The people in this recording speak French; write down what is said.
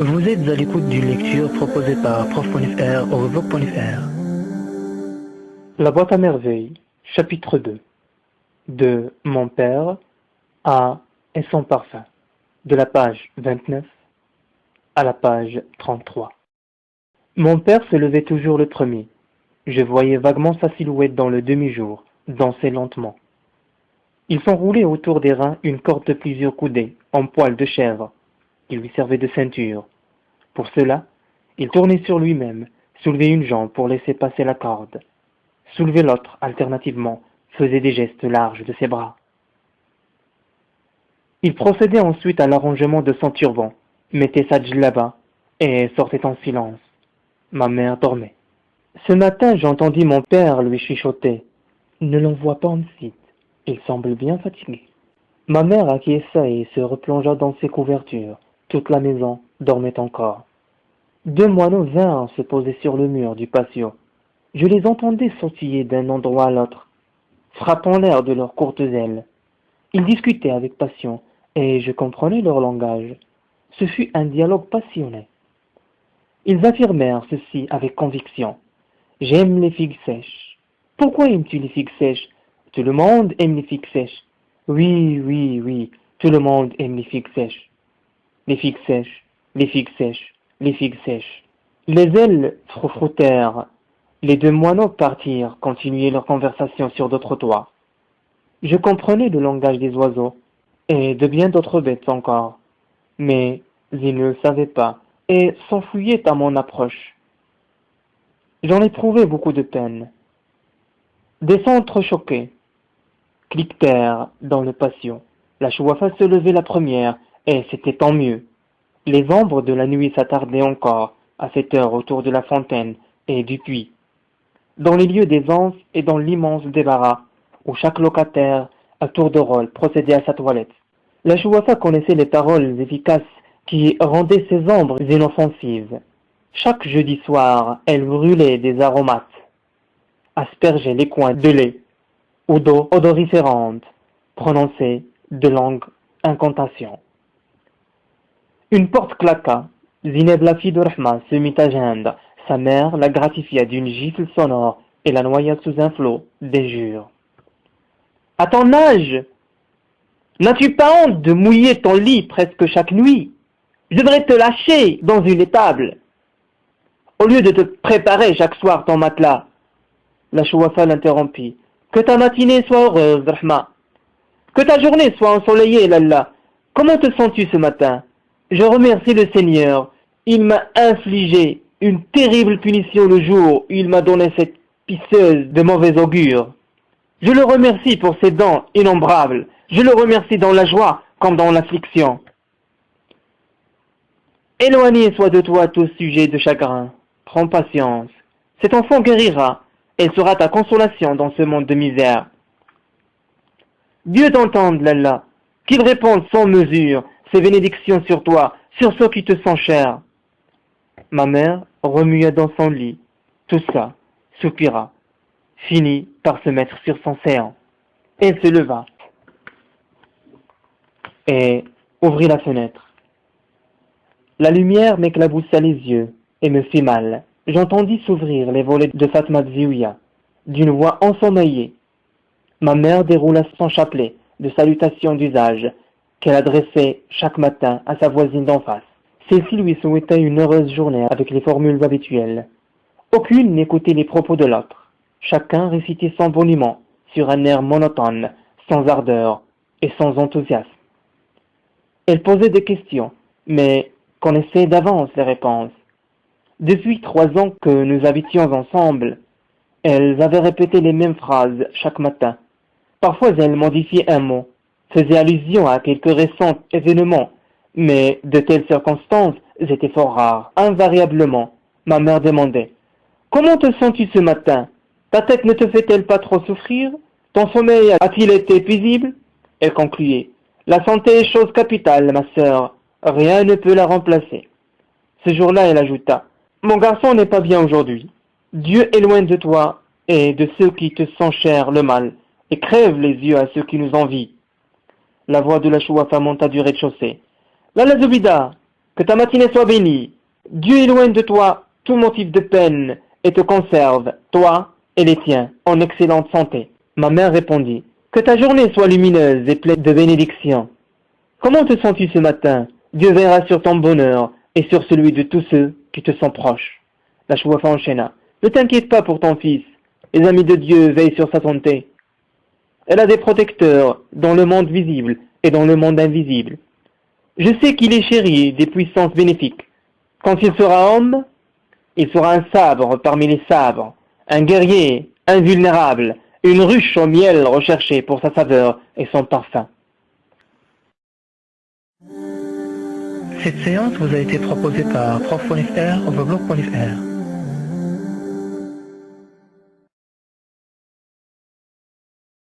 Vous êtes à l'écoute d'une lecture proposée par prof.fr au revoq.fr. La boîte à merveilles, chapitre 2. De Mon père à Et son parfum, de la page 29 à la page 33. Mon père se levait toujours le premier. Je voyais vaguement sa silhouette dans le demi-jour, danser lentement. Il s'enroulait autour des reins une corde de plusieurs coudées, en poil de chèvre, qui lui servait de ceinture. Pour cela, il tournait sur lui-même, soulevait une jambe pour laisser passer la corde. Soulevait l'autre, alternativement, faisait des gestes larges de ses bras. Il procédait ensuite à l'arrangement de son turban, mettait sa djellaba et sortait en silence. Ma mère dormait. Ce matin, j'entendis mon père lui chuchoter. « Ne l'envoie pas en site, il semble bien fatigué. » Ma mère acquiesça et se replongea dans ses couvertures. Toute la maison dormait encore. Deux moineaux vinrent se poser sur le mur du patio. Je les entendais sautiller d'un endroit à l'autre, frappant l'air de leurs courtes ailes. Ils discutaient avec passion, et je comprenais leur langage. Ce fut un dialogue passionné. Ils affirmèrent ceci avec conviction. « J'aime les figues sèches. »« Pourquoi aimes-tu les figues sèches ?»« Tout le monde aime les figues sèches. »« Oui, oui, oui, tout le monde aime les figues sèches. »« Les figues sèches, les figues sèches, les figues sèches. » Les ailes froufroutèrent. Les deux moineaux partirent, continuer leur conversation sur d'autres toits. Je comprenais le langage des oiseaux, et de bien d'autres bêtes encore, mais ils ne le savaient pas, et s'enfuyaient à mon approche. J'en éprouvais beaucoup de peine. Des sons entrechoqués cliquetèrent dans le patio. La chouafa se levait la première, et c'était tant mieux. Les ombres de la nuit s'attardaient encore, à cette heure, autour de la fontaine et du puits, dans les lieux des anses et dans l'immense débarras, où chaque locataire, à tour de rôle, procédait à sa toilette. La chouafa connaissait les paroles efficaces qui rendaient ces ombres inoffensives. Chaque jeudi soir, elle brûlait des aromates, aspergeait les coins de lait ou d'eau odoriférante, prononçait de longues incantations. Une porte claqua. Zineb, la fille de Rahma, se mit à geindre. Sa mère la gratifia d'une gifle sonore et la noya sous un flot d'injures. « À ton âge, n'as-tu pas honte de mouiller ton lit presque chaque nuit? Je devrais te lâcher dans une étable, au lieu de te préparer chaque soir ton matelas. » La chouafa l'interrompit. « Que ta matinée soit heureuse, Rahma. Que ta journée soit ensoleillée, Lalla. Comment te sens-tu ce matin? Je remercie le Seigneur. Il m'a infligé une terrible punition le jour où il m'a donné cette pisseuse de mauvais augure. Je le remercie pour ses dons innombrables. Je le remercie dans la joie comme dans l'affliction. Éloigné soit de toi tout sujet de chagrin. Prends patience. Cet enfant guérira. Elle sera ta consolation dans ce monde de misère. Dieu t'entende, Lalla. Qu'il réponde sans mesure ses bénédictions sur toi, sur ceux qui te sont chers. » Ma mère remua dans son lit, toussa, soupira, finit par se mettre sur son séant. Elle se leva et ouvrit la fenêtre. La lumière m'éclaboussa les yeux et me fit mal. J'entendis s'ouvrir les volets de Fatma Ziouia, d'une voix ensommeillée. Ma mère déroula son chapelet de salutation d'usage qu'elle adressait chaque matin à sa voisine d'en face. Celle-ci lui souhaitait une heureuse journée avec les formules habituelles. Aucune n'écoutait les propos de l'autre. Chacun récitait son boniment sur un air monotone, sans ardeur et sans enthousiasme. Elle posait des questions, mais connaissait d'avance les réponses. Depuis 3 ans que nous habitions ensemble, elles avaient répété les mêmes phrases chaque matin. Parfois elles modifiaient un mot, faisaient allusion à quelques récents événements, mais de telles circonstances étaient fort rares. Invariablement, ma mère demandait « Comment te sens-tu ce matin? Ta tête ne te fait-elle pas trop souffrir? Ton sommeil a-t-il été paisible ?» Elle concluait « La santé est chose capitale, ma sœur, rien ne peut la remplacer. » Ce jour-là, elle ajouta « Mon garçon n'est pas bien aujourd'hui. Dieu éloigne de toi et de ceux qui te sont chers le mal, et crève les yeux à ceux qui nous envient. » La voix de la chouafa monta du rez-de-chaussée. « Lalla Zoubida, Que ta matinée soit bénie. Dieu éloigne de toi tout motif de peine et te conserve, toi et les tiens, en excellente santé. Ma mère répondit, que ta journée soit lumineuse et pleine de bénédictions. Comment te sens-tu ce matin? Dieu veillera sur ton bonheur et sur celui de tous ceux qui te sont proches. La Chouafa enchaîna. Ne t'inquiète pas pour ton fils. Les amis de Dieu veillent sur sa santé. Elle a des protecteurs dans le monde visible et dans le monde invisible. Je sais qu'il est chéri des puissances bénéfiques. Quand il sera homme, il sera un sabre parmi les sabres, un guerrier invulnérable, une ruche au miel recherchée pour sa saveur et son parfum. Cette séance vous a été proposée par profponifr.blog.fr.